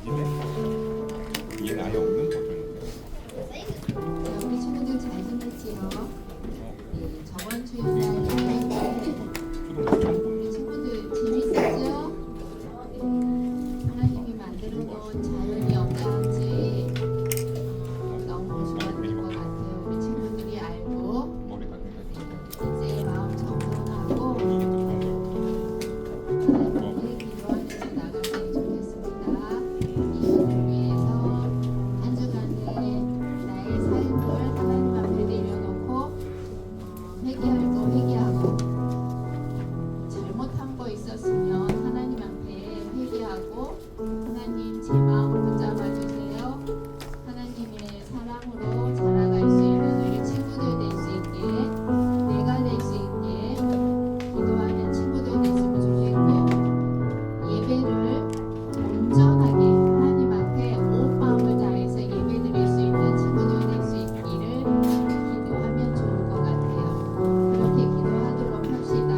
얘는 아예 없는 버전인데. 우리 친구들 잘 지냈지요? 저번 주에 우리 친구들 재밌었죠? 하나님이 만들어 놓은 자연이 어떠한지 너무 좋았던 것 같아요. 우리 친구들이 알고 머리 다 이제 마음 정돈하고 하나님의 기도하면서 나갔으면 좋겠습니다. 이 일을 위해서 한 주간에 나의 삶을 하나님 앞에 내려놓고 회개할 거 회개하고 잘못한 거 있었으면 하나님 앞에 회개하고 하나님 제 마음 붙잡아 주세요. 하나님의 사랑으로 자라갈 수 있는 우리 친구들 될 수 있게 내가 될 수 있게 기도하는 친구들 됐으면 좋겠고 예배를 온전하게 하나님 앞에 온 마음을 다해서 예배 드릴 수 있는 친구들 될 수 있기를 기도하면 좋을 것 같아요. 그렇게 기도하도록 합시다.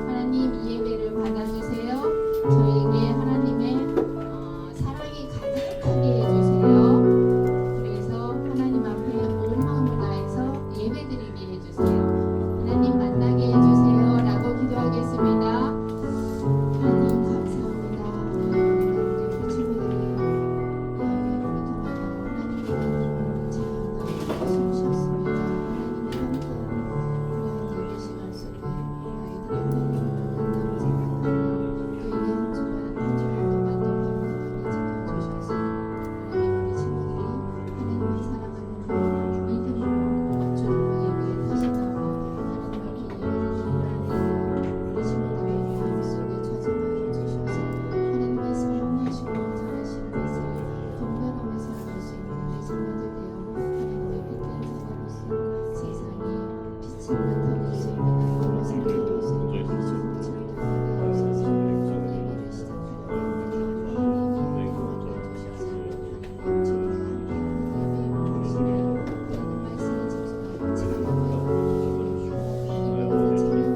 하나님 이 예배를 받아주세요. 저에게 하나님의 사랑이 가득하게 해주세요. 그래서 하나님 앞에 온 마음을 다해서 예배드리게 해주세요. 하나님 만나게 해주세요 라고 기도하겠습니다. 하나님 감사합니다. 하나님 우리 친구들이 예배를 통하여 하나님의 자연을 숨쉬었습니다. 하나님의 함께한 우리 아이들 시간 속에 아이들이 하나님을 만난다고 생각하며 또 이게 한 주간 동안 또 건강하게 지켜주셔서 하나님 우리 친구들이 하나님을 사랑하는 그 믿음으로 주님의 예배에 다시 나와 하나님 앞에 예배를 드리는 우리 친구들의 마음속에 저장하여 주셔서 하나님의 사랑하시고 잘하시는 것을 동감하며 살아갈 수 있는 우리 친구들 되어 하나님의 빛된 자녀로서 세상에 빛을 나타낼 수 있는 하나님을 살아갈 수 있는 우리 친구들 되어 주셔서 예배를 시작하여 하나님의 예배를 주셔서 하나님 주님의 예배를 모시고 하나님 말씀에 집중하여 찬양하여 예배를 찬양하여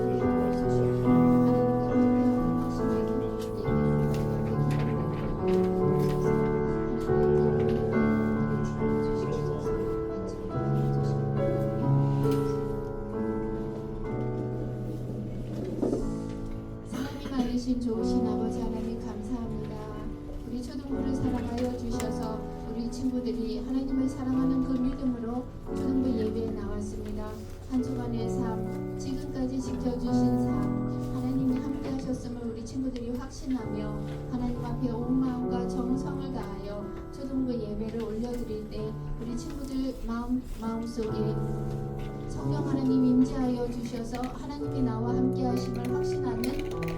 주시고 하나님과 함께하는 마지막에 하나님 많으신 좋으신 아버지 하나님 감사합니다. 우리 초등부를 사랑하여 주셔서 우리 친구들이 하나님을 사랑하는 그 믿음으로 초등부 예배에 나왔습니다. 한 주간의 삶, 지금까지 지켜주신 삶, 하나님이 함께 하셨음을 우리 친구들이 확신하며 하나님 앞에 온 마음과 정성을 다하여 초등부 예배를 올려드릴 때 우리 친구들 마음속에 성령 하나님 임재하여 주셔서 하나님이 나와 함께 하심을 확신하는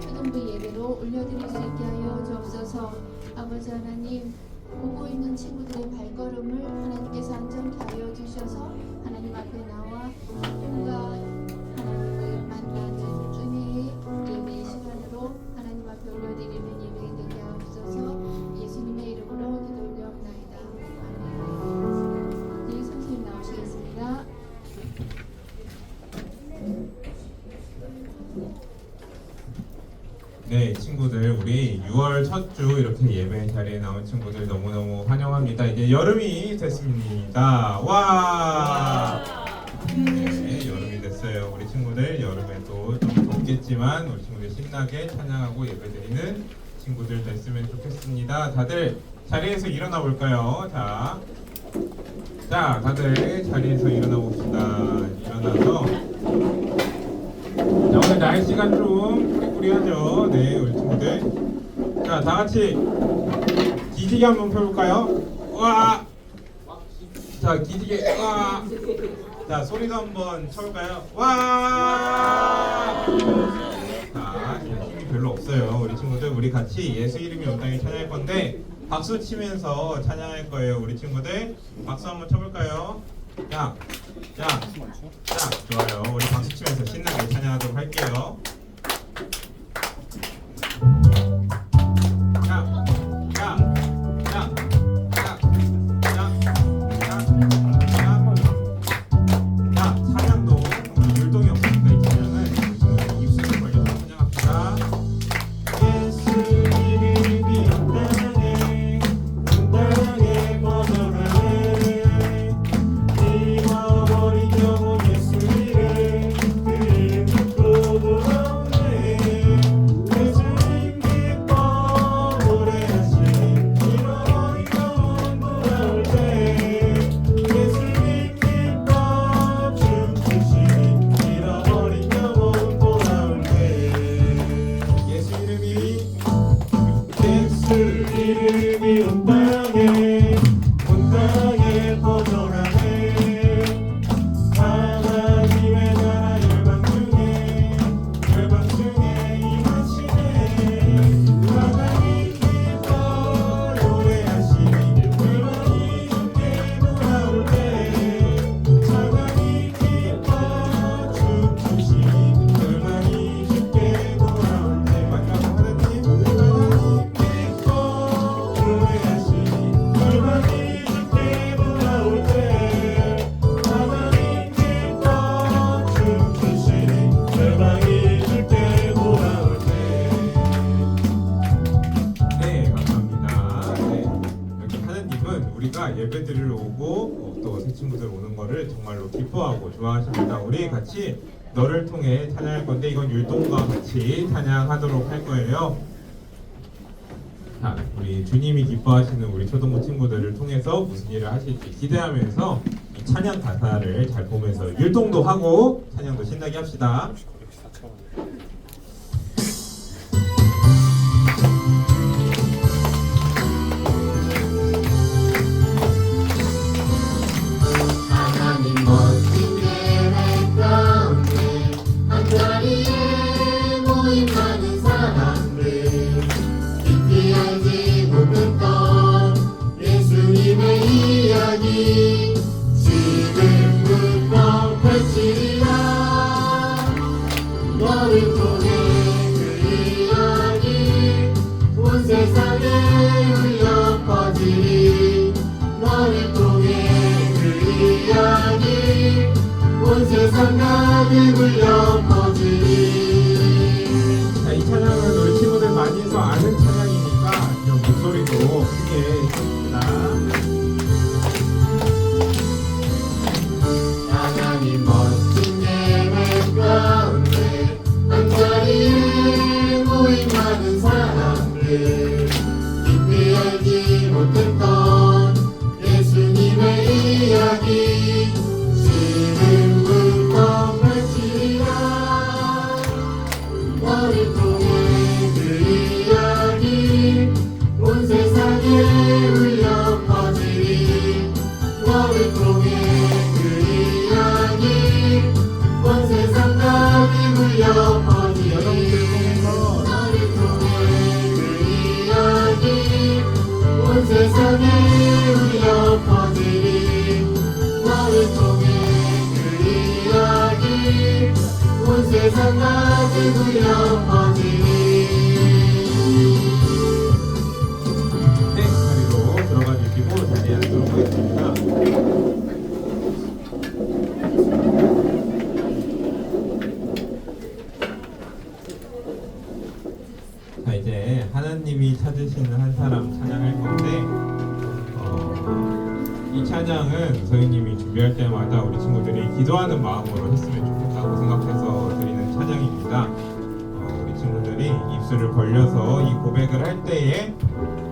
초등부 예배로 올려드릴 수 있게 하여 주옵소서. 아버지 하나님 보고 있는 친구들의 발걸음을 하나님께서 안전케 하여 주셔서 하나님 앞에 나와 꿈과 하나님을 만나는 은혜의 예배 시간으로 하나님 앞에 올려드리는 예배 되게 하옵소서. 예수님의 이름으로 기도 올려옵나이다. 아멘. 네, 선생님 나오시겠습니다. 네, 친구들 우리 6월 첫 주 이렇게 예배 자리에 나온 친구들 너무너무 환영합니다. 이제 여름이 됐습니다. 와! 네, 여름이 됐어요. 우리 친구들 여름에 또 좀 덥겠지만 우리 친구들 신나게 찬양하고 예배드리는 친구들 됐으면 좋겠습니다. 다들 자리에서 일어나 볼까요? 자, 다들 자리에서 일어나 봅시다. 일어나서 자, 오늘 날씨가 좀 꾸리꾸리하죠. 네, 우리 친구들. 자, 다 같이 기지개 한번 펴볼까요? 와! 자, 기지개. 와! 자, 소리도 한번 쳐볼까요? 와! 자, 힘이 별로 없어요. 우리 친구들, 우리 같이 예수 이름이 온당에 찬양할 건데 박수 치면서 찬양할 거예요. 우리 친구들, 박수 한번 쳐볼까요? 자, 좋아요. 우리 박수 치면서 신나게 찬양하도록 할게요. 찬양도 우리 율동이 없으니까 이 찬양은 입술을 벌려서 찬양합시다. 예수 이름이 온당에 빛이 온 땅에 퍼져가네 하나님의 나라 열방 중에 임하시네 하나님 기뻐 노래하시니 불만이 주께 돌아올 때 하나님 기뻐 춤추시니 불만이 주께 돌아올 때 마지막 하나님 기뻐 노래하시니 불만이 주께 돌아올 때 하나님 기뻐 춤추시니 불만이 주께 돌아올 때 네, 감사합니다. 네, 여기 하나님은 우리가 예배드리러 오고 또 새 친구들 오는 거를 정말로 기뻐하고 좋아하십니다. 우리 같이 너를 통해 찬양할 건데 이건 율동과 같이 찬양하도록 할 거예요. 자, 우리 주님이 기뻐하시는 우리 초등부 친구들을 통해서 무슨 일을 하실지 기대하면서 이 찬양 가사를 잘 보면서 율동도 하고 찬양도 신나게 합시다. 하나님 멋진 계획 가운데 한자리에 모인 많은 사람들 깊이 알지 못했던 예수님의 이야기 지금부터 펼치리라 너를 통해 그 이야기 온 세상에 울려 퍼지리 너를 통해 이야기 온 세상 가득 울려 퍼지리 자, 이 찬양은 우리 친구들 많이 해서 아는 찬양이니까 좀 목소리도 크게 해주십니다. 하나님 멋진 계획 가운데 한자리에 모인 많은 사람들 깊이 알지 못했던 예수님의 이야기 지금부터 펼치리라 너를 통해 그 이야기 온 세상에 울려 퍼지리 너를 통해 그 이야기 온 세상 가득 울려 퍼지리 너를 통해 그 이야기 온 세상에 울려 퍼지리 너를 통해 그 이야기 온 세상 가득 울려 퍼지리 네, 자리로 들어가 주시고 자리에 앉도록 하겠습니다. 자, 이제 하나님이 찾으시는 한 사람 찬양할 건데 이 찬양은 선생님이 준비할 때마다 우리 친구들이 기도하는 마음으로 했으면 좋겠다고 생각해서 드리는 찬양입니다. 우리 친구들이 입술을 벌려서 이 고백을 할 때에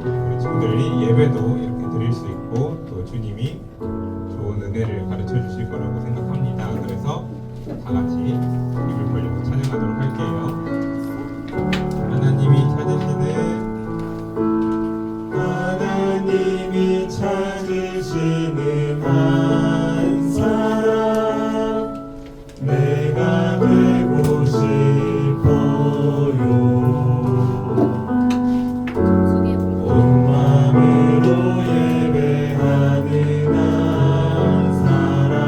우리 친구들이 예배도 이렇게 드릴 수 있고 또 주님이 좋은 은혜를 가르쳐 주실 거라고 생각합니다. 그래서 다 같이 입을 벌리고 찬양하도록 할게요. 하나님이 찾으시는 한 사람 내가 되고 싶어요. 온 마음으로 예배하는 한 사람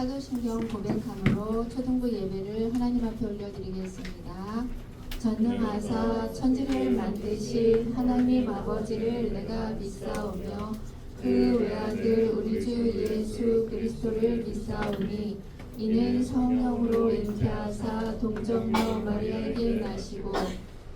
사도신경 고백함으로 초등부 예배를 하나님 앞에 올려드리겠습니다. 전능하사 천지를 만드신 하나님 아버지를 내가 믿사오며 그 외아들 우리 주 예수 그리스도를 믿사오니 이는 성령으로 잉태하사 동정녀 마리아에게 나시고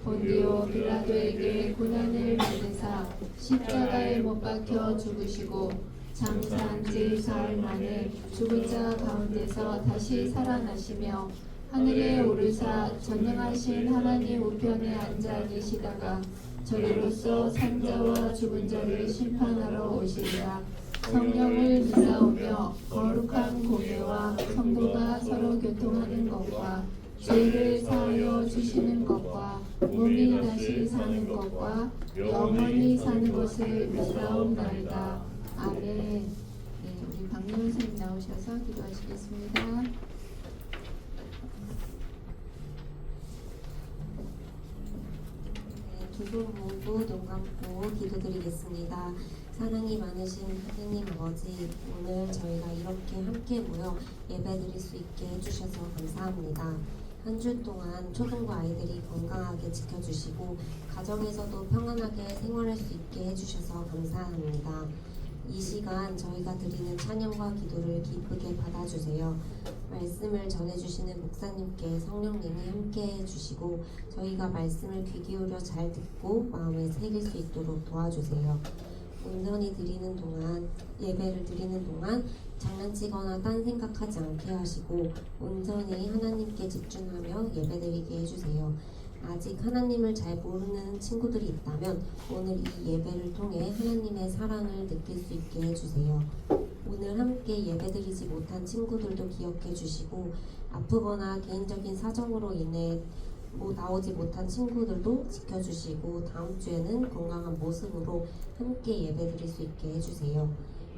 본디오 빌라도에게 고난을 받으사 십자가에 못 박혀 죽으시고 장사한 지 사흘 만에 죽은 자 가운데서 다시 살아나시며 하늘에 오르사 전능하신 하나님 우편에 앉아 계시다가 저리로서 산자와 죽은 자를 심판하러 오시리라. 성령을 믿사오며 거룩한 공예와 성도가 서로 교통하는 것과 죄를 사하여 주시는 것과 몸이 다시 사는 것과 영원히 사는 것을 믿사옵나이다. 아멘. 네, 우리 박미원 선생님 나오셔서 기도하시겠습니다. 두 분 모두 눈 감고 기도드리겠습니다. 사랑이 많으신 하나님 아버지, 오늘 저희가 이렇게 함께 모여 예배드릴 수 있게 해주셔서 감사합니다. 한 주 동안 초등부 아이들이 건강하게 지켜주시고 가정에서도 평안하게 생활할 수 있게 해주셔서 감사합니다. 이 시간 저희가 드리는 찬양과 기도를 기쁘게 받아주세요. 말씀을 전해주시는 목사님께 성령님이 함께 해주시고 저희가 말씀을 귀 기울여 잘 듣고 마음에 새길 수 있도록 도와주세요. 온전히 드리는 동안, 예배를 드리는 동안 장난치거나 딴 생각하지 않게 하시고 온전히 하나님께 집중하며 예배드리게 해주세요. 아직 하나님을 잘 모르는 친구들이 있다면 오늘 이 예배를 통해 하나님의 사랑을 느낄 수 있게 해주세요. 오늘 함께 예배드리지 못한 친구들도 기억해 주시고 아프거나 개인적인 사정으로 인해 나오지 못한 친구들도 지켜주시고 다음 주에는 건강한 모습으로 함께 예배드릴 수 있게 해주세요.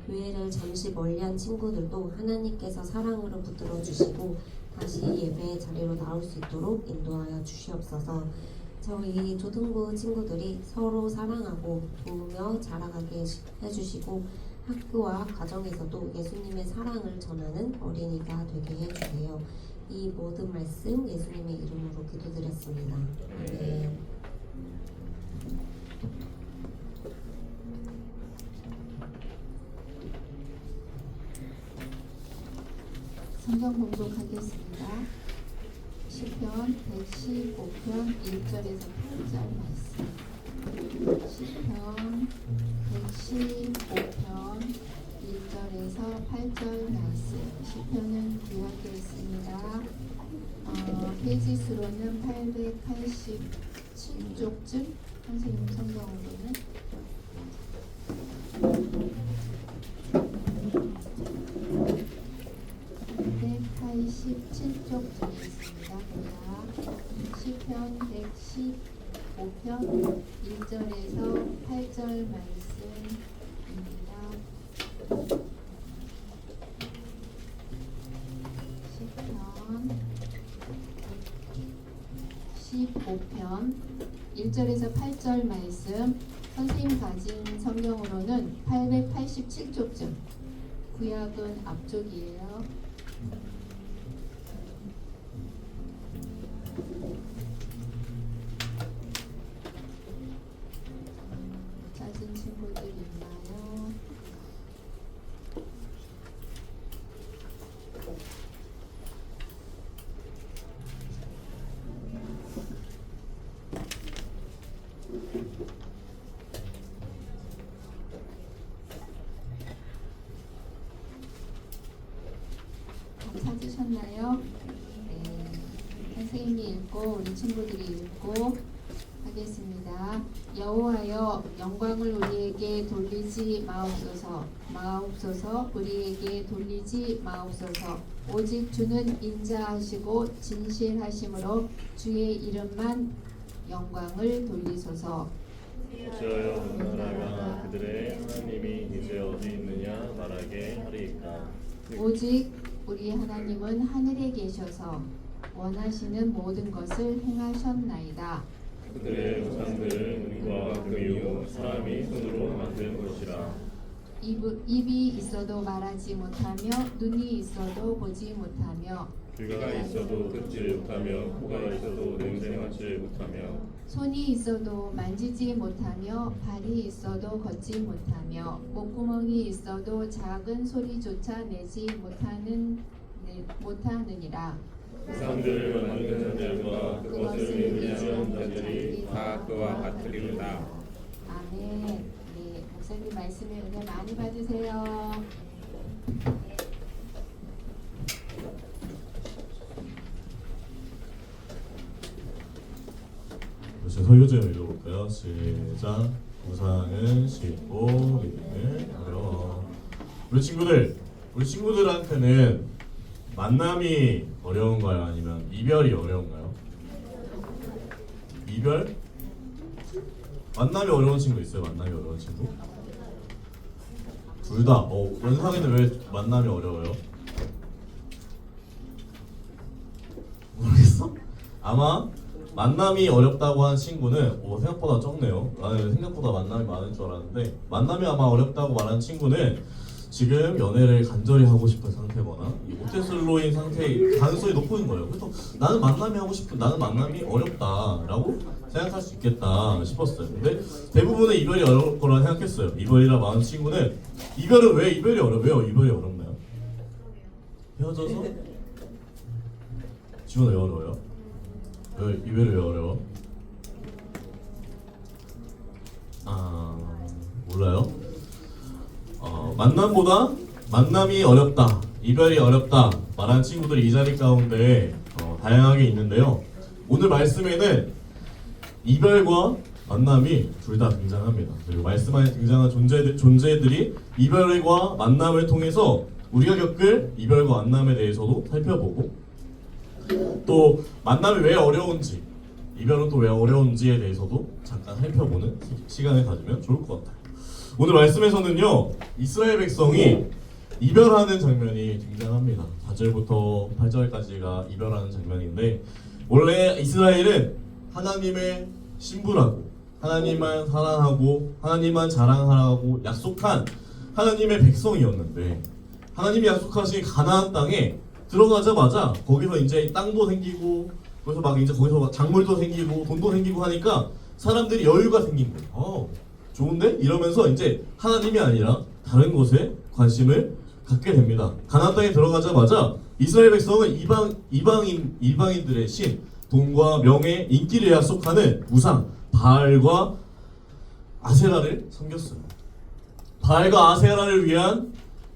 교회를 잠시 멀리한 친구들도 하나님께서 사랑으로 붙들어 주시고 다시 예배의 자리로 나올 수 있도록 인도하여 주시옵소서. 저희 초등부 친구들이 서로 사랑하고 도우며 자라가게 해주시고 학교와 가정에서도 예수님의 사랑을 전하는 어린이가 되게 해주세요. 이 모든 말씀 예수님의 이름으로 기도드렸습니다. 아멘. 성경 공독하겠습니다. 시편 115편 1절에서 8절 말씀. 시편 115편 1절에서 8절 말씀. 시편은 구약에 있습니다. 페이지 수로는 887쪽쯤 선생님 성경으로는 187쪽쯤에 있습니다. 시편 115편 1절에서 8절 말씀입니다. 시편 15편 1절에서 8절 말씀. 선생님 가진 성경으로는 887쪽쯤. 구약은 앞쪽이에요. 찾은 친구들 있나요? 찾으셨나요? 네. 선생님이 읽고 우리 친구들이 읽고 하겠습니다. 여호와여 영광을 우리에게 돌리지 마옵소서. 마옵소서 우리에게 돌리지 마옵소서. 오직 주는 인자하시고 진실하심으로 주의 이름만 영광을 돌리소서. 어찌하여 나라가 그들의 하나님이 이제 어디 있느냐 말하게 하리이까. 오직 우리 하나님은 하늘에 계셔서 원하시는 모든 것을 행하셨나이다. 그들의 우상들은 은과 금이요 사람이 손으로 만든 것이라. 입이 있어도 말하지 못하며 눈이 있어도 보지 못하며 귀가 있어도 듣지 못하며 코가 있어도 냄새 맡지 못하며 손이 있어도 만지지 못하며 발이 있어도 걷지 못하며 목구멍이 있어도 작은 소리조차 내지 못하느니라. 사람들을 만드는 자들과 그것을 의지하는 자들이 다 그와 같으리로다. 아멘. 네, 목사님 말씀에 은혜 많이 받으세요. 다시 설교제 읽어볼까요? 시작. 우상은 쉽고 믿음을 어려워. 우리 친구들한테는 만남이 어려운가요? 아니면 이별이 어려운가요? 이별? 만남이 어려운 친구 있어요? 만남이 어려운 친구? 둘 다. 연상이는 왜 만남이 어려워요? 모르겠어? 아마 만남이 어렵다고 한 친구는 생각보다 적네요. 나는 생각보다 만남이 많을 줄 알았는데 만남이 아마 어렵다고 말한 친구는 지금 연애를 간절히 하고 싶은 상태거나 이 모태솔로인 상태의 가능성이 높은 거예요. 그래서 나는 만남이 하고 싶은 나는 만남이 어렵다라고 생각할 수 있겠다 싶었어요. 근데 대부분은 이별이 어려울 거라 생각했어요. 이별이라 많은 친구는 이별은 왜 이별이 어려워요? 이별이 어렵나요? 헤어져서? 지원 왜 어려워요? 이별이 왜 어려워? 몰라요? 만남보다 만남이 어렵다, 이별이 어렵다 말하는 친구들이 이 자리 가운데 다양하게 있는데요. 오늘 말씀에는 이별과 만남이 둘 다 등장합니다. 그리고 말씀 안에 등장한 존재들이 이별과 만남을 통해서 우리가 겪을 이별과 만남에 대해서도 살펴보고 또 만남이 왜 어려운지 이별은 또 왜 어려운지에 대해서도 잠깐 살펴보는 시간을 가지면 좋을 것 같아요. 오늘 말씀에서는요 이스라엘 백성이 이별하는 장면이 등장합니다. 4절부터 8절까지가 이별하는 장면인데 원래 이스라엘은 하나님의 신부라고 하나님만 사랑하고 하나님만 자랑하라고 약속한 하나님의 백성이었는데 하나님이 약속하신 가나안 땅에 들어가자마자 거기서 이제 땅도 생기고 거기서 막 이제 거기서 막 작물도 생기고 돈도 생기고 하니까 사람들이 여유가 생긴 거예요. 좋은데? 이러면서 이제 하나님이 아니라 다른 것에 관심을 갖게 됩니다. 가나안 땅에 들어가자마자 이스라엘 백성은 이방인들의 신, 돈과 명예, 인기를 약속하는 우상 바알과 아세라를 섬겼어요. 바알과 아세라를 위한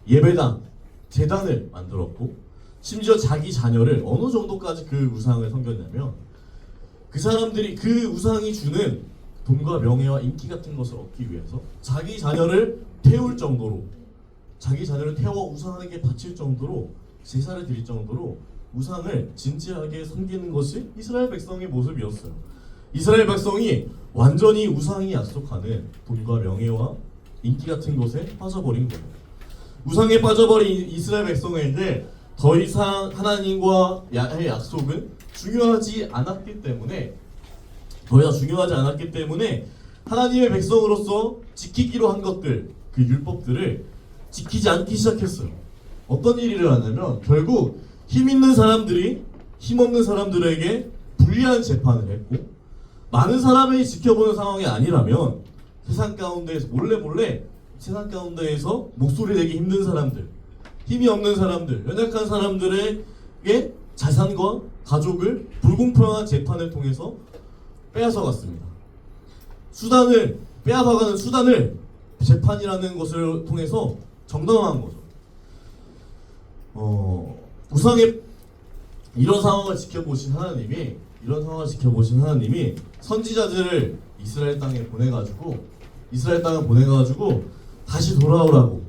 예배당, 제단을 만들었고 심지어 자기 자녀를 어느 정도까지 그 우상을 섬겼냐면 그 사람들이 그 우상이 주는 돈과 명예와 인기 같은 것을 얻기 위해서 자기 자녀를 태울 정도로 자기 자녀를 태워 우상에게 바칠 정도로 제사를 드릴 정도로 우상을 진지하게 섬기는 것이 이스라엘 백성의 모습이었어요. 이스라엘 백성이 완전히 우상이 약속하는 돈과 명예와 인기 같은 것에 빠져버린 거예요. 우상에 빠져버린 이스라엘 백성에게 더 이상 하나님과의 약속은 중요하지 않았기 때문에 더 이상 중요하지 않았기 때문에 하나님의 백성으로서 지키기로 한 것들 그 율법들을 지키지 않기 시작했어요. 어떤 일이 일어나냐면 결국 힘 있는 사람들이 힘 없는 사람들에게 불리한 재판을 했고 많은 사람이 지켜보는 상황이 아니라면 세상 가운데에서 몰래 세상 가운데에서 목소리 내기 힘든 사람들 힘이 없는 사람들, 연약한 사람들에게 자산과 가족을 불공평한 재판을 통해서 빼앗아갔습니다. 빼앗아가는 수단을 재판이라는 것을 통해서 정당화한 거죠. 이런 상황을 지켜보신 하나님이 선지자들을 이스라엘 땅을 보내가지고 다시 돌아오라고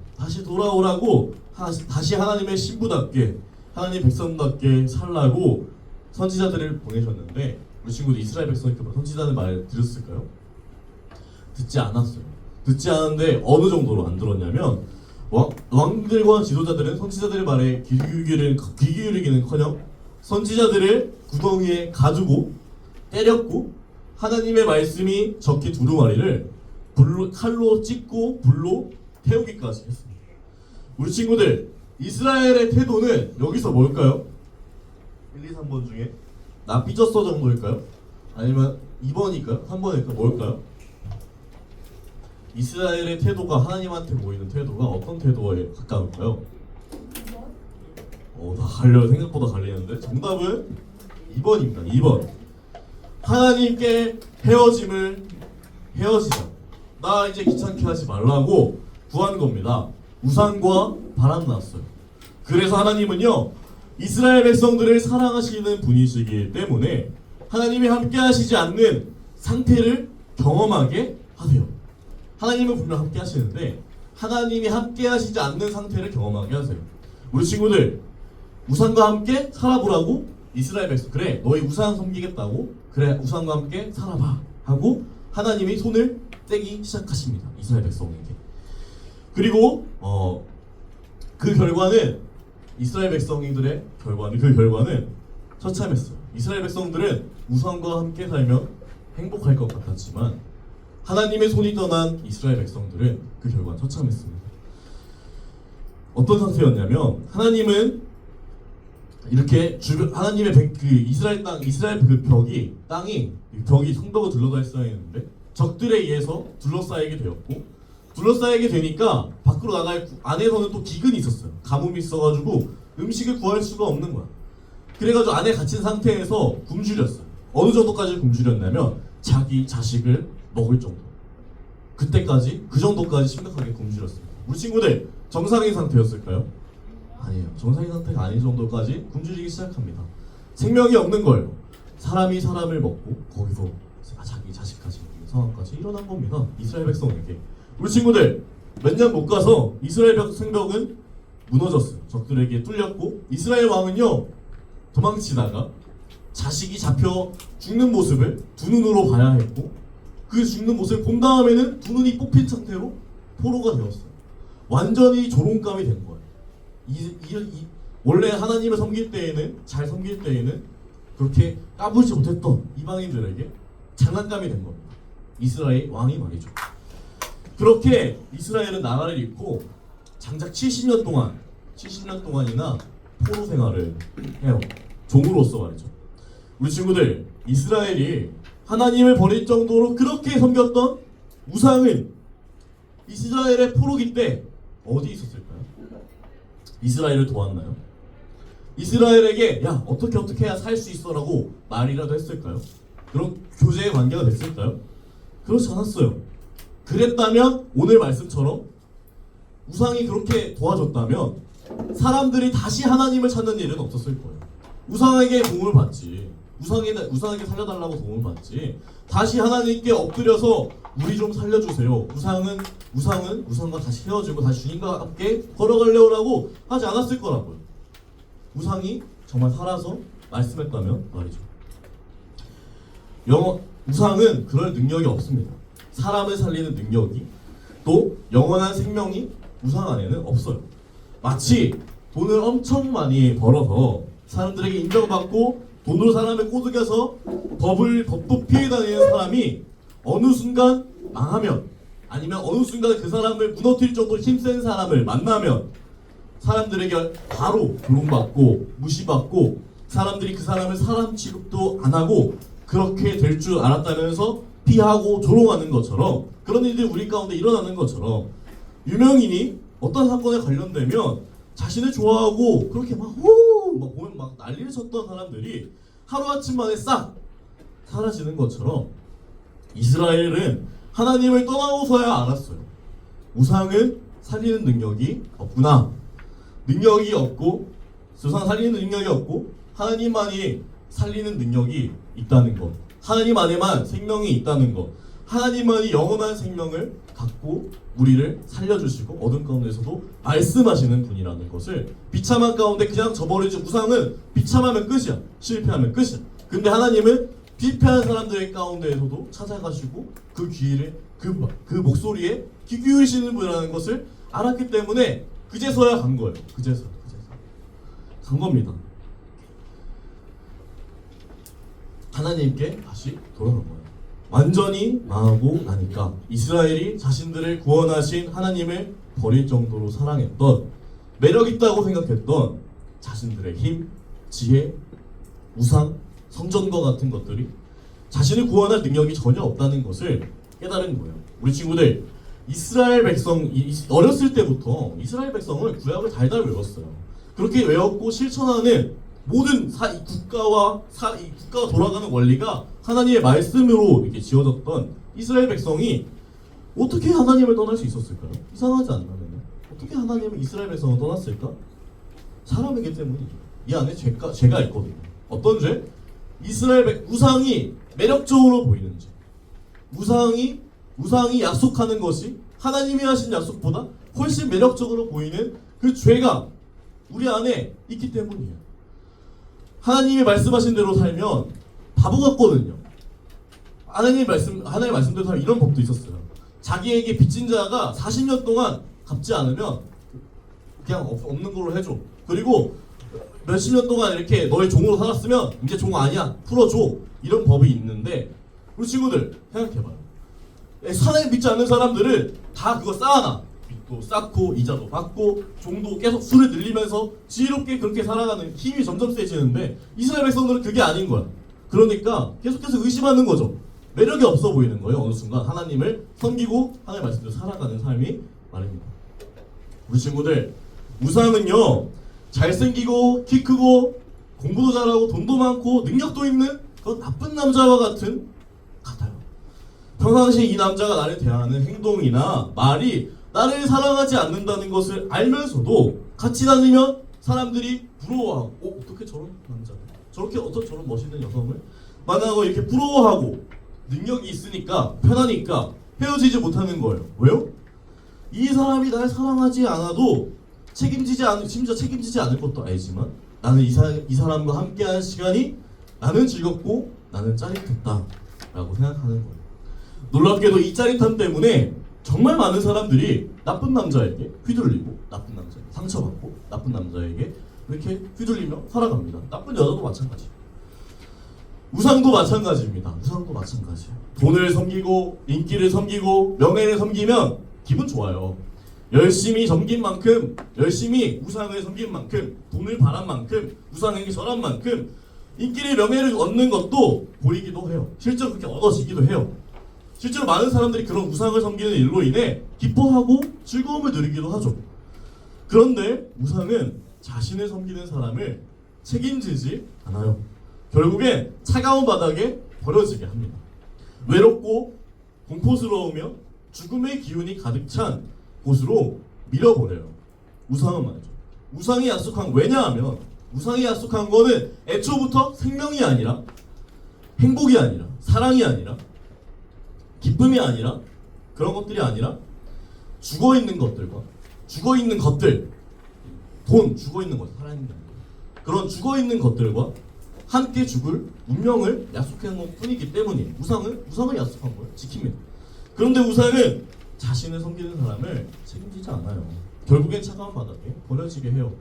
다시 하나님의 신부답게 하나님의 백성답게 살라고 선지자들을 보내셨는데 우리 친구들 이스라엘 백성이 그 선지자들 말을 들었을까요? 듣지 않았어요. 듣지 않았는데 어느 정도로 안 들었냐면 왕들과 지도자들은 선지자들의 말에 귀 기울이기는커녕 선지자들을 구덩이에 가두고 때렸고 하나님의 말씀이 적힌 두루마리를 칼로 찢고 불로 태우기까지 했습니다. 우리 친구들, 이스라엘의 태도는 여기서 뭘까요? 1, 2, 3번 중에 나 삐졌어 정도일까요? 아니면 2번일까요? 3번일까요? 뭘까요? 이스라엘의 태도가 하나님한테 보이는 태도가 어떤 태도에 가까울까요? 다 갈려요. 생각보다 갈리는데 정답은 2번입니다. 2번. 하나님께 헤어지자. 나 이제 귀찮게 하지 말라고 구한 겁니다. 우상과 바람 났어요. 그래서 하나님은요, 이스라엘 백성들을 사랑하시는 분이시기 때문에 하나님이 함께 하시지 않는 상태를 경험하게 하세요. 하나님은 분명 함께 하시는데 하나님이 함께 하시지 않는 상태를 경험하게 하세요. 우리 친구들, 우상과 함께 살아보라고 이스라엘 백성, 그래 너희 우상 섬기겠다고, 그래 우상과 함께 살아봐 하고 하나님이 손을 떼기 시작하십니다. 이스라엘 백성에게. 그리고 그 결과는 이스라엘 백성들의 결과는 처참했어요. 이스라엘 백성들은 우상과 함께 살면 행복할 것 같았지만 하나님의 손이 떠난 이스라엘 백성들은 그 결과는 처참했습니다. 어떤 상태였냐면 하나님은 이렇게 하나님의 이스라엘 그 벽이 성벽을 둘러싸였는데 적들에 의해서 둘러싸이게 되었고, 둘러싸이게 되니까 밖으로 나갈 안에서는 또 기근이 있었어요. 가뭄이 있어가지고 음식을 구할 수가 없는 거야. 그래가지고 안에 갇힌 상태에서 굶주렸어요. 어느 정도까지 굶주렸냐면 자기 자식을 먹을 정도. 그 정도까지 심각하게 굶주렸습니다. 우리 친구들, 정상인 상태였을까요? 아니에요. 정상인 상태가 아닌 정도까지 굶주리기 시작합니다. 생명이 없는 거예요. 사람이 사람을 먹고 거기서 자기 자식까지 먹는 상황까지 일어난 겁니다. 이스라엘 백성에게. 우리 친구들, 몇 년 못 가서 이스라엘 성벽은 무너졌어요. 적들에게 뚫렸고, 이스라엘 왕은요 도망치다가 자식이 잡혀 죽는 모습을 두 눈으로 봐야 했고, 그 죽는 모습을 본 다음에는 두 눈이 뽑힌 상태로 포로가 되었어요. 완전히 조롱감이 된 거예요. 원래 하나님을 잘 섬길 때에는 그렇게 까불지 못했던 이방인들에게 장난감이 된 겁니다. 이스라엘 왕이 말이죠. 그렇게 이스라엘은 나라를 잃고 장작 70년 동안이나 포로 생활을 해요. 종으로서 말이죠. 우리 친구들, 이스라엘이 하나님을 버릴 정도로 그렇게 섬겼던 우상은 이스라엘의 포로기 때 어디 있었을까요? 이스라엘을 도왔나요? 이스라엘에게 야 어떻게 해야 살 수 있어 라고 말이라도 했을까요? 그런 교제의 관계가 됐을까요? 그렇지 않았어요. 그랬다면 오늘 말씀처럼 우상이 그렇게 도와줬다면 사람들이 다시 하나님을 찾는 일은 없었을 거예요. 우상에게 도움을 받지, 우상에게 살려달라고 도움을 받지, 다시 하나님께 엎드려서 우리 좀 살려주세요, 우상과 다시 헤어지고 다시 주님과 함께 걸어갈래요라고 하지 않았을 거라고요. 우상이 정말 살아서 말씀했다면 말이죠. 우상은 그럴 능력이 없습니다. 사람을 살리는 능력이, 또 영원한 생명이 우상 안에는 없어요. 마치 돈을 엄청 많이 벌어서 사람들에게 인정받고 돈으로 사람을 꼬드겨서 법도 피해 다니는 사람이 어느 순간 망하면, 아니면 어느 순간 그 사람을 무너뜨릴 정도로 힘센 사람을 만나면 사람들에게 바로 조롱받고 무시받고, 사람들이 그 사람을 사람 취급도 안 하고 그렇게 될 줄 알았다면서 피하고 조롱하는 것처럼, 그런 일들이 우리 가운데 일어나는 것처럼, 유명인이 어떤 사건에 관련되면 자신을 좋아하고 그렇게 보면 막 난리를 쳤던 사람들이 하루아침 만에 싹 사라지는 것처럼, 이스라엘은 하나님을 떠나고서야 알았어요. 우상은 살리는 능력이 없구나. 능력이 없고, 우상 살리는 능력이 없고, 하나님만이 살리는 능력이 있다는 것, 하나님 안에만 생명이 있다는 것, 하나님만이 영원한 생명을 갖고 우리를 살려주시고 어둠 가운데서도 말씀하시는 분이라는 것을, 비참한 가운데 그냥 저버리지, 우상은 비참하면 끝이야, 실패하면 끝이야. 근데 하나님은 실패한 사람들 가운데에서도 찾아가시고 그 귀를, 그 목소리에 귀 기울이시는 분이라는 것을 알았기 때문에 그제서야 간 거예요. 그제서 간 겁니다. 하나님께 다시 돌아간 거예요. 완전히 망하고 나니까 이스라엘이 자신들을 구원하신 하나님을 버릴 정도로 사랑했던, 매력 있다고 생각했던 자신들의 힘, 지혜, 우상, 성전과 같은 것들이 자신을 구원할 능력이 전혀 없다는 것을 깨달은 거예요. 우리 친구들, 이스라엘 백성, 어렸을 때부터 이스라엘 백성을 구약을 달달 외웠어요. 그렇게 외웠고 실천하는 모든 이 국가가 돌아가는 원리가 하나님의 말씀으로 이렇게 지어졌던 이스라엘 백성이 어떻게 하나님을 떠날 수 있었을까요? 이상하지 않나요? 어떻게 하나님은 이스라엘 백성을 떠났을까? 사람이기 때문이죠. 이 안에 죄가 있거든요. 어떤 죄? 이스라엘 우상이 매력적으로 보이는 죄. 우상이 약속하는 것이 하나님이 하신 약속보다 훨씬 매력적으로 보이는 그 죄가 우리 안에 있기 때문이에요. 하나님이 말씀하신 대로 살면 바보 같거든요. 하나님의 말씀대로 살면 이런 법도 있었어요. 자기에게 빚진 자가 40년 동안 갚지 않으면 그냥 없는 걸로 해줘. 그리고 몇십 년 동안 이렇게 너의 종으로 살았으면 이제 종 아니야, 풀어줘. 이런 법이 있는데 우리 친구들 생각해봐요. 하나님 믿지 않는 사람들은 다 그거 쌓아놔. 빚도 쌓고 이자도 받고 종도 계속 수를 늘리면서 지혜롭게 그렇게 살아가는 힘이 점점 세지는데 이스라엘 백성들은 그게 아닌 거야. 그러니까 계속해서 의심하는 거죠. 매력이 없어 보이는 거예요. 어느 순간 하나님을 섬기고 하나님의 말씀대로 살아가는 삶이 말입니다. 우리 친구들, 우상은요, 잘생기고 키 크고 공부도 잘하고 돈도 많고 능력도 있는 그런 나쁜 남자와 같아요. 평상시 이 남자가 나를 대하는 행동이나 말이 나를 사랑하지 않는다는 것을 알면서도 같이 다니면 사람들이 부러워하고 어떻게 저런 남자, 저런 멋있는 여성을 만나고 이렇게 부러워하고 능력이 있으니까 편하니까 헤어지지 못하는 거예요. 왜요? 이 사람이 날 사랑하지 않아도 심지어 책임지지 않을 것도 알지만 나는 이 사람과 함께하는 시간이 나는 즐겁고 나는 짜릿했다 라고 생각하는 거예요. 놀랍게도 이 짜릿함 때문에 정말 많은 사람들이 나쁜 남자에게 휘둘리고 나쁜 남자에게 상처받고 나쁜 남자에게 이렇게 휘둘리며 살아갑니다. 나쁜 여자도 마찬가지. 우상도 마찬가지입니다. 우상도 마찬가지예요. 돈을 섬기고 인기를 섬기고 명예를 섬기면 기분 좋아요. 열심히 섬긴 만큼, 열심히 우상을 섬긴 만큼, 돈을 바란 만큼, 우상에게 절한 만큼 인기를 명예를 얻는 것도 보이기도 해요. 실제로 그렇게 얻어지기도 해요. 실제로 많은 사람들이 그런 우상을 섬기는 일로 인해 기뻐하고 즐거움을 누리기도 하죠. 그런데 우상은 자신을 섬기는 사람을 책임지지 않아요. 결국엔 차가운 바닥에 버려지게 합니다. 외롭고 공포스러우며 죽음의 기운이 가득 찬 곳으로 밀어버려요. 우상은 말이죠. 왜냐하면 우상이 약속한 거는 애초부터 생명이 아니라 행복이 아니라 사랑이 아니라 기쁨이 아니라 그런 것들이 아니라 죽어있는 것들, 돈, 죽어있는 것, 살아있는 게 아니라 그런 죽어있는 것들과 함께 죽을 운명을 약속한 것 뿐이기 때문에 우상을 약속한 거예요. 지킵니다. 그런데 우상은 자신을 섬기는 사람을 책임지지 않아요. 결국엔 차가운 바닥에 버려지게 해요.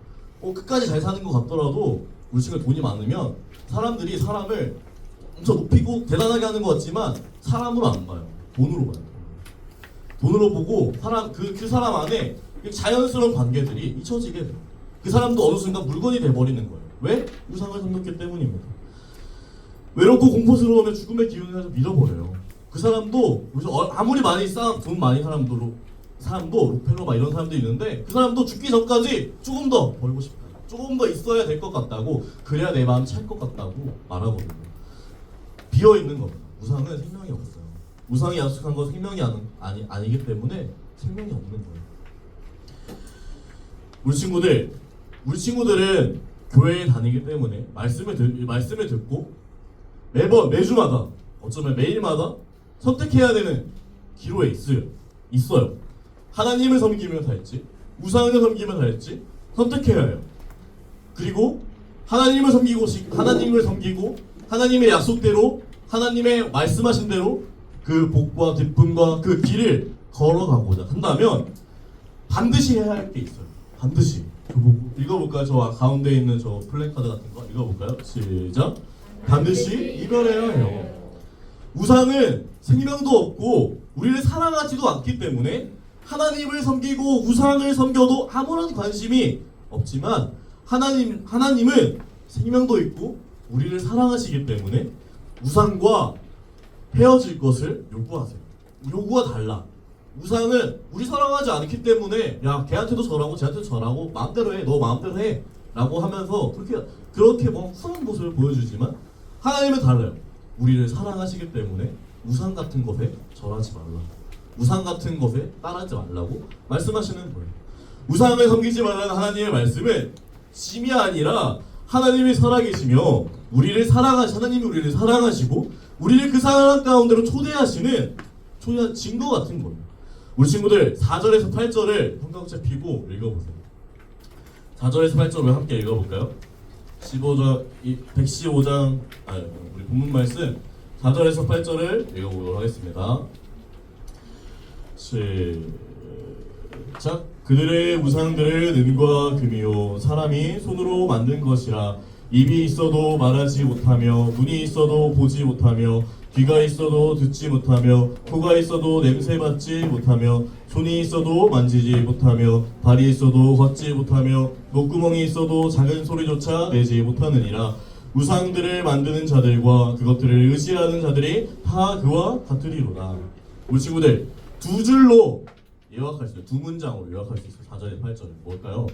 끝까지 잘 사는 것 같더라도 우리 친구가 돈이 많으면 사람들이 사람을 엄청 높이고 대단하게 하는 것 같지만 사람으로 안 봐요. 돈으로 봐요. 돈으로 보고 그 사람 안에 자연스러운 관계들이 잊혀지게 돼요. 그 사람도 어느 순간 물건이 돼버리는 거예요. 왜? 우상을 섬겼기 때문입니다. 외롭고 공포스러우면 죽음의 기운을 해서 밀어버려요. 그 사람도 아무리 돈 많이 사람도 록펠러 막 이런 사람도 있는데 그 사람도 죽기 전까지 조금 더 벌고 싶다, 조금 더 있어야 될 것 같다고, 그래야 내 마음 찰 것 같다고 말하거든요. 비어있는 겁니다. 우상은 생명이 없어요. 우상이 약속한 건 생명이 아니기 때문에 생명이 없는 거예요. 우리 친구들은 교회에 다니기 때문에 말씀을 듣고 매주마다 어쩌면 매일마다 선택해야 되는 기로에 있어요. 하나님을 섬기면서 할지 우상을 섬기면서 할지 선택해야 해요. 그리고 하나님을 섬기고 하나님의 약속대로, 하나님의 말씀하신 대로 그 복과 기쁨과 그 길을 걸어가고자 한다면 반드시 해야 할 게 있어요. 반드시. 읽어볼까요? 저 가운데 있는 저 플랜카드 같은 거 읽어볼까요? 시작. 반드시 이별해야 해요. 우상은 생명도 없고 우리를 사랑하지도 않기 때문에 하나님을 섬기고 우상을 섬겨도 아무런 관심이 없지만 하나님은 생명도 있고 우리를 사랑하시기 때문에 우상과 헤어질 것을 요구하세요. 요구가 달라. 우상은 우리 사랑하지 않기 때문에 야 걔한테도 절하고 쟤한테도 절하고 마음대로 해. 너 마음대로 해. 라고 하면서 그렇게 뭐 푸른 모습을 보여주지만 하나님은 달라요. 우리를 사랑하시기 때문에 우상 같은 것에 절하지 말라. 우상 같은 것에 따르지 말라고 말씀하시는 거예요. 우상을 섬기지 말라는 하나님의 말씀은 심이 아니라 하나님이 살아계시며 하나님이 우리를 사랑하시고 우리를 그 사랑 가운데로 초대하시는 증거 같은 거예요. 우리 친구들 4절에서 8절을 성경책 펴고 읽어보세요. 4절에서 8절을 함께 읽어볼까요? 115장 우리 본문 말씀 4절에서 8절을 읽어보도록 하겠습니다. 시작. 그들의 우상들을 은과 금이요 사람이 손으로 만든 것이라. 입이 있어도 말하지 못하며 눈이 있어도 보지 못하며 귀가 있어도 듣지 못하며 코가 있어도 냄새 맡지 못하며 손이 있어도 만지지 못하며 발이 있어도 걷지 못하며 목구멍이 있어도 작은 소리조차 내지 못하느니라. 우상들을 만드는 자들과 그것들을 의지하는 자들이 다 그와 같으리로다. 우리 친구들 두 줄로 요약할 수 있어요. 두 문장으로 요약할 수 있어요. 4절에 8절은 뭘까요?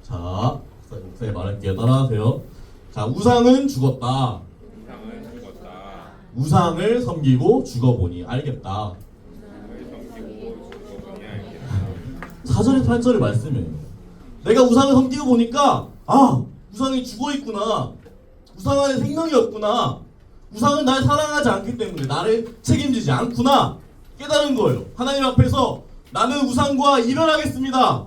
자, 목사님 말할게요. 따라하세요. 자, 우상은 죽었다. 우상은 죽었다. 우상을 섬기고 죽어보니 알겠다. 우상을 섬기고 죽어보니 알겠다. 4절에 8절의 말씀이에요. 내가 우상을 섬기고 보니까 우상이 죽어있구나. 우상 안에 생명이 없구나. 우상은 날 사랑하지 않기 때문에 나를 책임지지 않구나 깨달은 거예요. 하나님 앞에서 나는 우상과 이별하겠습니다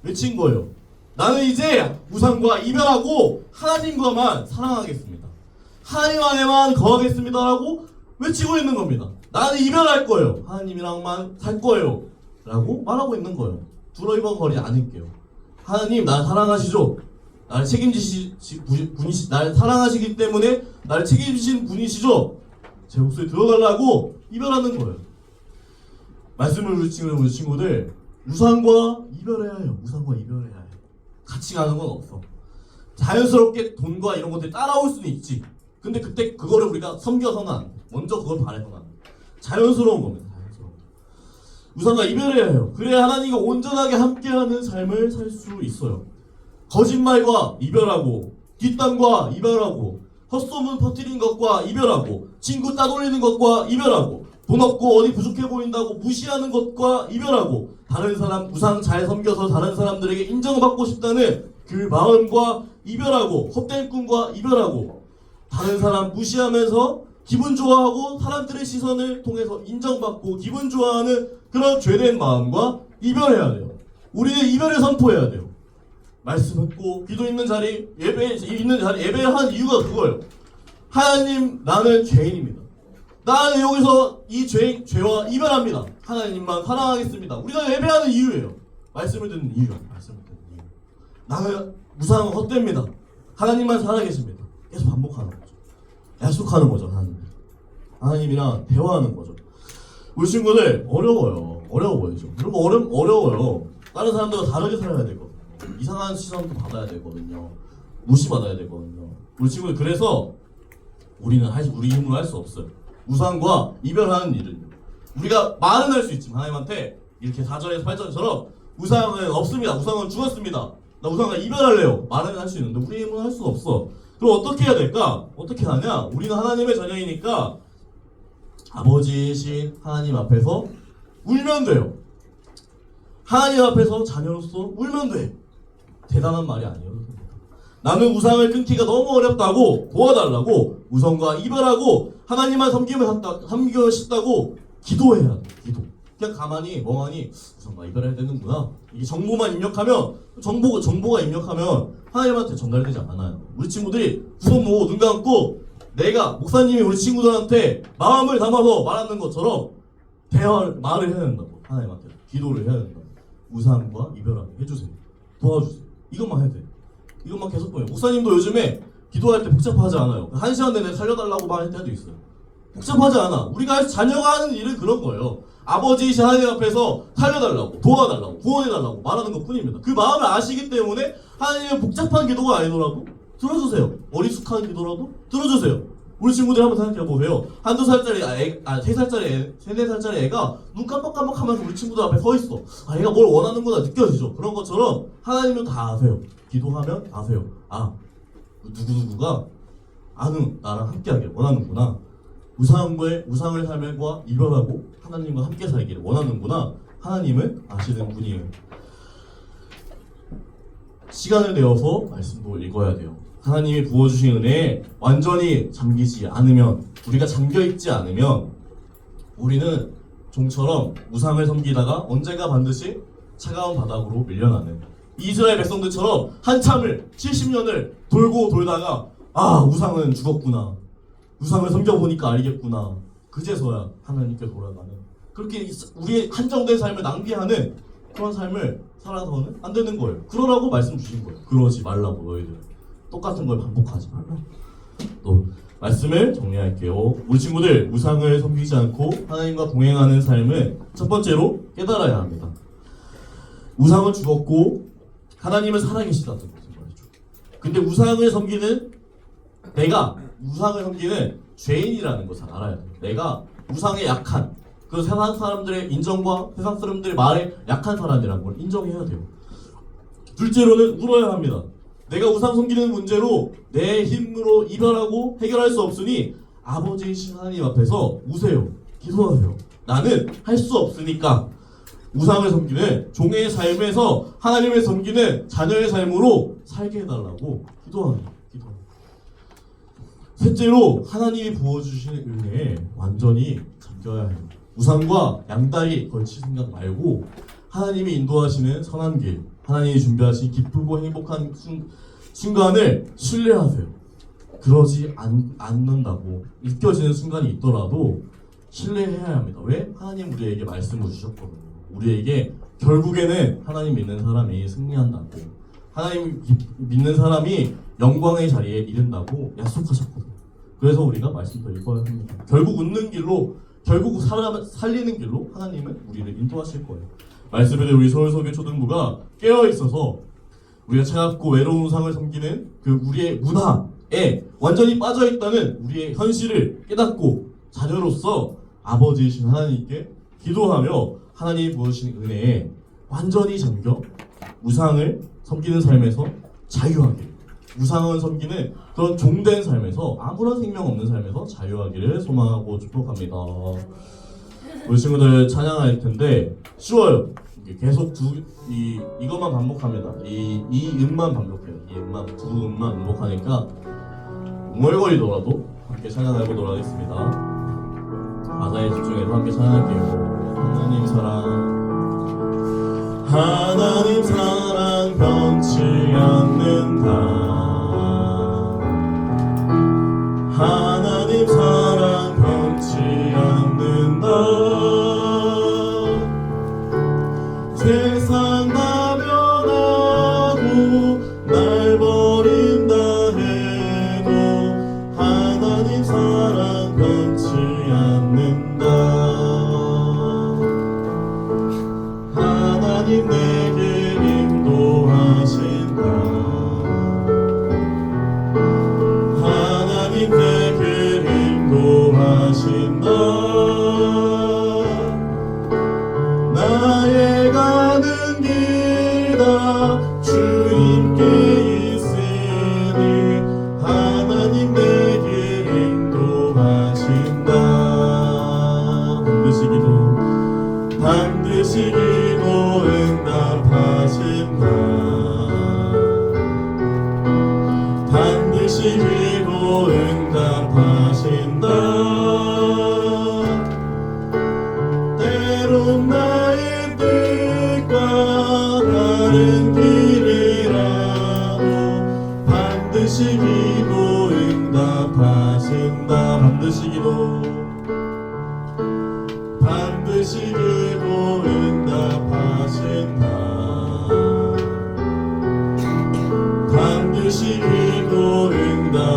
외친 거예요. 나는 이제 우상과 이별하고 하나님과만 사랑하겠습니다. 하나님 안에만 거하겠습니다라고 외치고 있는 겁니다. 나는 이별할 거예요. 하나님이랑만 살 거예요 라고 말하고 있는 거예요. 두러이번거리지 않을게요. 하나님 날 사랑하시죠? 나를 날 사랑하시기 때문에 나를 책임지신 분이시죠? 제 목소리 들어달라고 이별하는 거예요. 말씀을 우리 친구들 우상과 이별해야 해요. 우상과 이별해야 해요. 같이 가는 건 없어. 자연스럽게 돈과 이런 것들이 따라올 수는 있지. 근데 그때 그거를 우리가 섬겨서는 안 돼. 먼저 그걸 바래서는 안 돼. 자연스러운 겁니다. 자연스러운. 우상과 이별해야 해요. 그래야 하나님과 온전하게 함께하는 삶을 살 수 있어요. 거짓말과 이별하고 뒷담과 이별하고 헛소문 퍼뜨린 것과 이별하고 친구 따돌리는 것과 이별하고 돈 없고 어디 부족해 보인다고 무시하는 것과 이별하고 다른 사람 우상 잘 섬겨서 다른 사람들에게 인정받고 싶다는 그 마음과 이별하고 헛된 꿈과 이별하고 다른 사람 무시하면서 기분 좋아하고 사람들의 시선을 통해서 인정받고 기분 좋아하는 그런 죄된 마음과 이별해야 돼요. 우리는 이별을 선포해야 돼요. 말씀 듣고 기도 있는 자리 예배한 이유가 그거예요. 하나님 나는 죄인입니다. 나는 여기서 이 죄와 이별합니다. 하나님만 사랑하겠습니다. 우리가 예배하는 이유예요. 말씀을 듣는 이유. 나는 우상은 헛됩니다. 하나님만 살아계십니다. 계속 반복하는 거죠. 약속하는 거죠. 하나님이랑 대화하는 거죠. 우리 친구들 어려워요. 어려워 보이죠. 이런 거 어려워요. 다른 사람들과 다르게 살아야 되거든요. 이상한 시선도 받아야 되거든요. 무시받아야 되거든요. 우리 친구들 그래서 우리는 우리 힘으로 할 수 없어요. 우상과 이별하는 일은 우리가 말은 할 수 있지만 하나님한테 이렇게 4절에서 8절처럼 우상은 없습니다. 우상은 죽었습니다. 나 우상과 이별할래요. 말은 할 수 있는데 우리 힘으로 할 수가 없어. 그럼 어떻게 해야 될까? 어떻게 하냐? 우리는 하나님의 자녀이니까 아버지이신 하나님 앞에서 울면 돼요. 하나님 앞에서 자녀로서 울면 돼. 대단한 말이 아니에요. 나는 우상을 끊기가 너무 어렵다고 도와달라고 우상과 이별하고 하나님만 섬기고 싶다고 기도해야 돼. 기도. 그냥 가만히 멍하니 우상과 이별해야 되는구나. 이게 정보만 입력하면 정보가 입력하면 하나님한테 전달되지 않아요. 우리 친구들이 두 손 모으고 눈 감고 내가 목사님이 우리 친구들한테 마음을 담아서 말하는 것처럼 말을 해야 된다고. 하나님한테 기도를 해야 된다고. 우상과 이별하게 해주세요. 도와주세요. 이것만 해야 돼. 이것만 계속 보여요. 목사님도 요즘에 기도할 때 복잡하지 않아요. 1시간 내내 살려달라고 말할 때도 있어요. 복잡하지 않아. 우리가 자녀가 하는 일은 그런 거예요. 아버지이신 하나님 앞에서 살려달라고, 도와달라고, 구원해달라고 말하는 것 뿐입니다. 그 마음을 아시기 때문에 하나님은 복잡한 기도가 아니더라도 들어주세요. 어리숙한 기도라도 들어주세요. 우리 친구들 한번 생각해보세요. 한두 살짜리 세 살짜리 세네 살짜리 애가 눈 깜빡깜빡하면서 우리 친구들 앞에 서 있어. 얘가 뭘 원하는구나 느껴지죠. 그런 것처럼 하나님은 다 아세요. 기도하면 아세요. 누구누구가 나랑 함께하길 원하는구나. 우상을 삶과 이별하고 하나님과 함께 살기를 원하는구나. 하나님은 아시는 분이에요. 시간을 내어서 말씀도 읽어야 돼요. 하나님이 부어주신 은혜에 완전히 잠기지 않으면, 우리가 잠겨있지 않으면 우리는 종처럼 우상을 섬기다가 언젠가 반드시 차가운 바닥으로 밀려나는 이스라엘 백성들처럼 한참을 70년을 돌고 돌다가 우상은 죽었구나, 우상을 섬겨보니까 알겠구나, 그제서야 하나님께 돌아가는, 그렇게 우리의 한정된 삶을 낭비하는 그런 삶을 살아서는 안 되는 거예요. 그러라고 말씀 주신 거예요. 그러지 말라고. 너희들 똑같은 걸 반복하지 말라고. 또 말씀을 정리할게요. 우리 친구들, 우상을 섬기지 않고 하나님과 동행하는 삶은 첫 번째로 깨달아야 합니다. 우상은 죽었고 하나님은 살아계시다는 것을 말이죠. 근데 우상을 섬기는 죄인이라는 것을 알아야 돼요. 내가 우상에 약한, 그 세상 사람들의 인정과 세상 사람들의 말에 약한 사람이라는 걸 인정해야 돼요. 둘째로는 울어야 합니다. 내가 우상 섬기는 문제로 내 힘으로 이별하고 해결할 수 없으니 아버지이신 하나님 앞에서 우세요. 기도하세요. 나는 할 수 없으니까 우상을 섬기는 종의 삶에서 하나님을 섬기는 자녀의 삶으로 살게 해달라고 기도합니다. 셋째로, 하나님이 부어주시는 은혜에 완전히 잠겨야 해요. 우상과 양다리 걸칠 생각 말고 하나님이 인도하시는 선한 길, 하나님이 준비하신 기쁘고 행복한 순간을 신뢰하세요. 그러지 않는다고 느껴지는 순간이 있더라도 신뢰해야 합니다. 왜? 하나님 우리에게 말씀을 주셨거든요. 우리에게 결국에는 하나님 믿는 사람이 승리한다고, 하나님 믿는 사람이 영광의 자리에 이른다고 약속하셨거든요. 그래서 우리가 말씀도 읽어야 합니다. 결국 웃는 길로, 결국 사람 살리는 길로 하나님은 우리를 인도하실 거예요. 말씀에 우리 서울서교 초등부가 깨어있어서 우리가 차갑고 외로운 우상을 섬기는 그 우리의 문화에 완전히 빠져있다는 우리의 현실을 깨닫고 자녀로서 아버지이신 하나님께 기도하며 하나님이 부어주신 은혜에 완전히 잠겨 우상을 섬기는 삶에서 자유하게, 우상을 섬기는 그런 종된 삶에서, 아무런 생명 없는 삶에서 자유하기를 소망하고 축복합니다. 우리 친구들 찬양할 텐데 쉬워요. 계속 이것만 반복합니다. 이 음만 반복해요. 이 음만, 두 음만 반복하니까 웅얼거리더라도 함께 찬양해 보도록 하겠습니다. 가사에 집중해서 함께 찬양할게요. 하나님 사랑 변치 않는다. 하나님 사랑 변치 않는다. 세상 다 변하고 날 버린다 해도 하나님 사랑 변치 않는다. 하나님 내게 인도하신다. 하나님 내게 인도하신다. 나의 가는 길 다 주님께 있으니 하나님 내게 인도하신다. 반드시 기도 응답하신다. 반드시 기도 응답하신다. 때론 나의 뜻과 다른 길이라도 반드시 기도 응답하신다. 반드시 기도 응답하신다. 반드시 기도 응답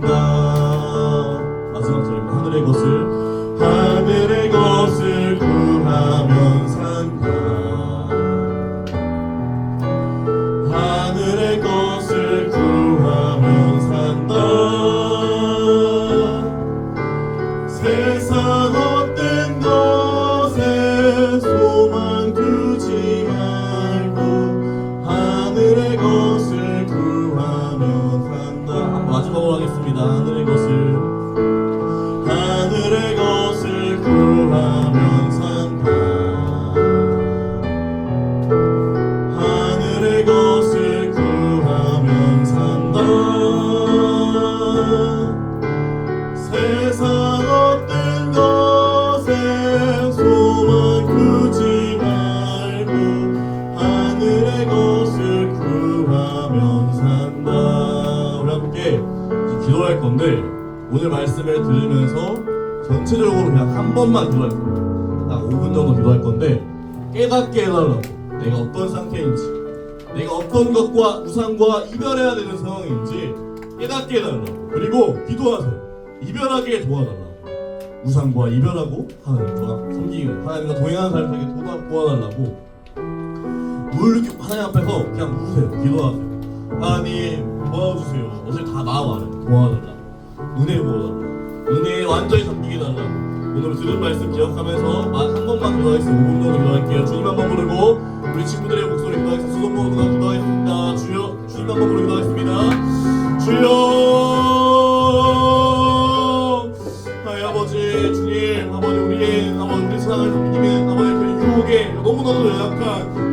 산다. 마지막 절입니다. 하늘의 것을 구하면 산다. 하늘의 것을 구하면 산다. 세상 어떤 것에 소망 두지 말고 하늘의 것을 구하면 산다. 마지막으로 하겠습니다. 하늘의 것을 구하면 산다. 하늘의 것을 구하면 산다. 세상 어떤 것에 소망 두지 말고 하늘의 것을 구하면 산다. 우리 함께 기도할 건데 오늘 말씀을 들으면서 전체적으로 그냥 한 번만 기도할 거예요. 딱 5분 정도 기도할 건데 깨닫게 해달라고. 내가 어떤 상태인지, 내가 어떤 것과 우상과 이별해야 되는 상황인지 깨닫게 해달라고. 그리고 기도하세요. 이별하게 도와달라고. 우상과 이별하고 하나님과 섬기고 하나님과 동행하는 삶을 살게 도와달라고. 하나님 앞에서 그냥 묻으세요. 기도하세요. 하나님 도와주세요. 어제 다 나와 말해. 도와달라고. 은혜 부어달라고. 은혜에 완전히 잠기게 해달라고. 오늘 들은 말씀 기억하면서 한 번만 기도하겠습니다. 5분 정도 기도할게요. 주님 한 번 부르고 우리 친구들의 목소리 기도하겠습니다. 수동 모두가 기도하겠습니다. 주여, 주님 한 번 부르고 기도하겠습니다. 주여, 하나님 아버지, 주님 아버지, 우리 세상을 섬기는 아버지 그 유혹에 너무나도 연약한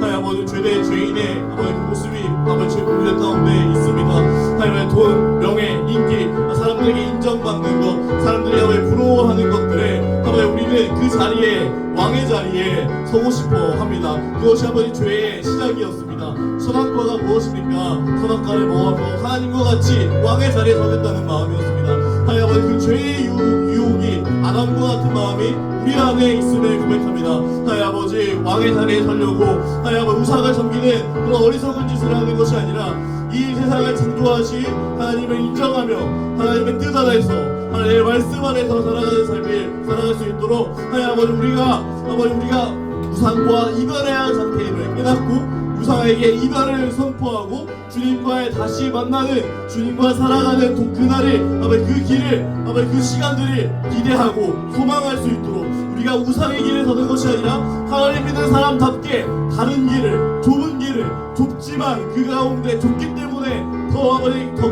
하나님 아버지 죄인의 아버지 그 모습이 아버지 제 우리 가운데 있습니다. 하나님의 돈, 명예, 인기, 사람들에게 인정받는 것, 사람들이 아버지 부러워하는 것들에 아버지 우리는 그 자리에 왕의 자리에 서고 싶어 합니다. 그것이 아버지 죄의 시작이었습니다. 선악과가 무엇입니까? 선악과를 먹어서 하나님과 같이 왕의 자리에 서겠다는 마음이었습니다. 하나님 아버지 그 죄의 유혹이 아담과 같은 마음이 우리 안에 있음을 고백합니다. 하나님 아버지 왕의 자리에 서려고 하나님 아버지 우상을 섬기는 그런 어리석은 짓을 하는 것이 아니라 이 세상을 창조하신 하나님을 인정하며 하나님의 뜻 안에서 하나님의 말씀 안에서 살아가는 삶을 살아갈 수 있도록 하나님 아버지 우리가 우상과 이별해야 하는 상태임을 깨닫고 우상에게 이별을 선포하고 주님과의 다시 만나는 주님과 살아가는 그날을 아버지 그 길을 아버지 그 시간들을 기대하고 소망할 수 있도록 우리가 우상의 길을 서는 것이 아니라 하나님 믿는 사람답게 다른 길을 좁은 길을 좁지만 그 가운데 좁기 때문에 더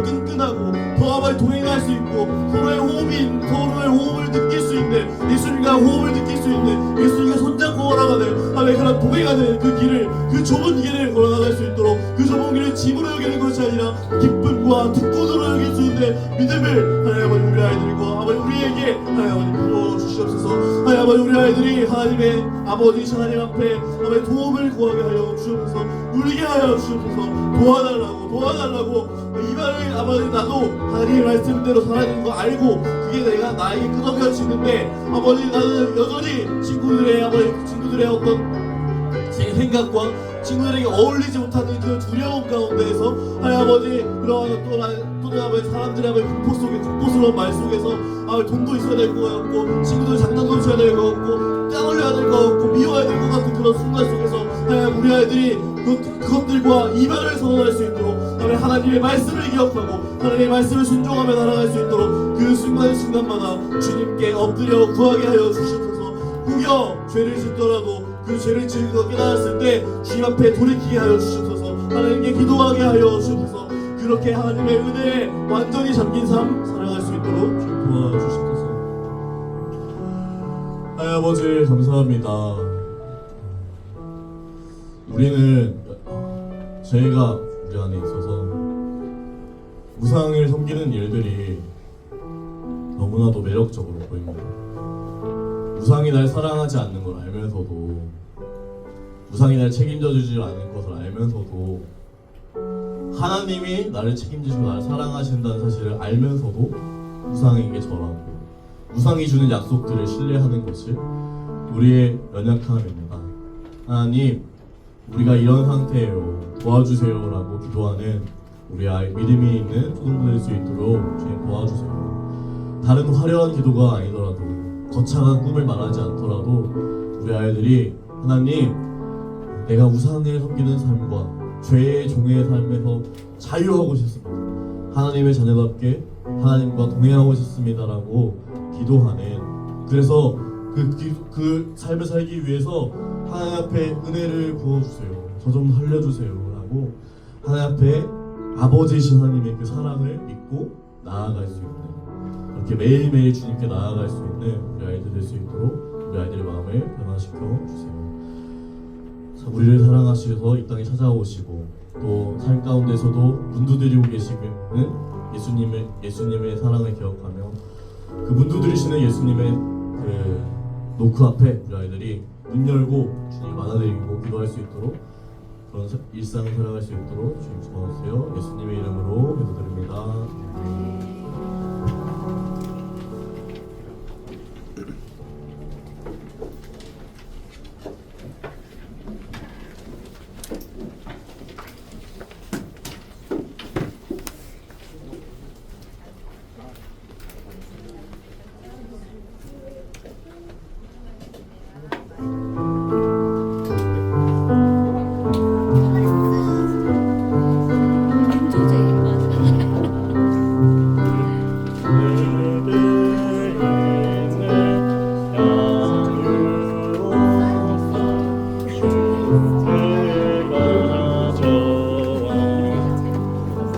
끈끈하고 더 아버지 동행할 수 있고 서로의 호흡을 느낄 수 있는 예수님과 호흡을 느낄 수 있는 예수님과 손잡고 걸어가는 아버지 그런 동행하는 그 길을 그 좁은 길을 걸어나갈 수 있도록 그 좁은 길을 짐으로 여기는 것이 아니라 기쁨과 특권으로 여길 수 있는 믿음을 하나님 아버지 우리 아이들과 아버지 우리에게 하나님 아버지 부어주시옵소서. 하나님 아버지 우리 아이들이 하나님의 아버지 하나님 앞에 아버지 도움을 구하게 하여 주옵소서. 울게 하여 주옵소서. 도와달라고 이 말을 아버지 나도 하나님의 말씀대로 살아가는 거 알고 그게 내가 나에게 끄덕여지는데 아버지 나는 여전히 친구들의 어떤 제 생각과 친구들에게 어울리지 못하는 그 두려움 가운데에서 하나님 아버지 그런 또 아버지 사람들의 아버지 공포스러운 말 속에서 아버지 돈도 있어야 될 것 같고 친구들 장난도 쳐야 될 것 같고 땀 흘려야 될 것 같고 미워야 될 것 같은 그런 순간 속에서 하나님 우리 아이들이 그것들과 이별을 선언할 수 있도록 하나님의 말씀을 기억하고 하나님의 말씀을 순종하며 날아갈 수 있도록 그 순간마다 주님께 엎드려 구하게 하여 주시옵소서. 혹여 죄를 짓더라도 그 죄를 지은 것 깨달았을 때 주님 앞에 돌이키게 하여 주시옵소서. 하나님께 기도하게 하여 주시옵소서. 그렇게 하나님의 은혜에 완전히 잠긴 삶 살아갈 수 있도록 주님 도와주시옵소서. 하나님 아버지 감사합니다. 우리는 죄가 우리 안에 있어서 우상을 섬기는 일들이 너무나도 매력적으로 보입니다. 우상이 날 사랑하지 않는 걸 알면서도 우상이 날 책임져주지 않는 것을 알면서도 하나님이 나를 책임지시고 나를 사랑하신다는 사실을 알면서도 우상에게 절하고 우상이 주는 약속들을 신뢰하는 것이 우리의 연약함입니다. 하나님 우리가 이런 상태예요. 도와주세요 라고 기도하는 우리 아이 믿음이 있는 초등부 될 수 있도록 주님 도와주세요. 다른 화려한 기도가 아니더라도 거창한 꿈을 말하지 않더라도 우리 아이들이 하나님 내가 우상을 섬기는 삶과 죄의 종의 삶에서 자유하고 싶습니다. 하나님의 자녀답게 하나님과 동행하고 싶습니다라고 기도하는 그래서 그 삶을 살기 위해서 하나님 앞에 은혜를 부어주세요. 저 좀 살려주세요 라고 하나님 앞에 아버지이신 하나님의 그 사랑을 믿고 나아갈 수 있는 그렇게 매일매일 주님께 나아갈 수 있는 우리 아이들 될 수 있도록 우리 아이들의 마음을 변화시켜 주세요. 우리를 사랑하셔서 이 땅에 찾아오시고 또 삶 가운데서도 문두드리고 계시는 예수님의 사랑을 기억하며 그 문두드리시는 예수님의 그 노크 앞에 우리 아이들이 문 열고 주님 안아드리고 기도할 수 있도록 그런 일상을 살아갈 수 있도록 주님 도와주세요. 예수님의 이름으로 기도드립니다.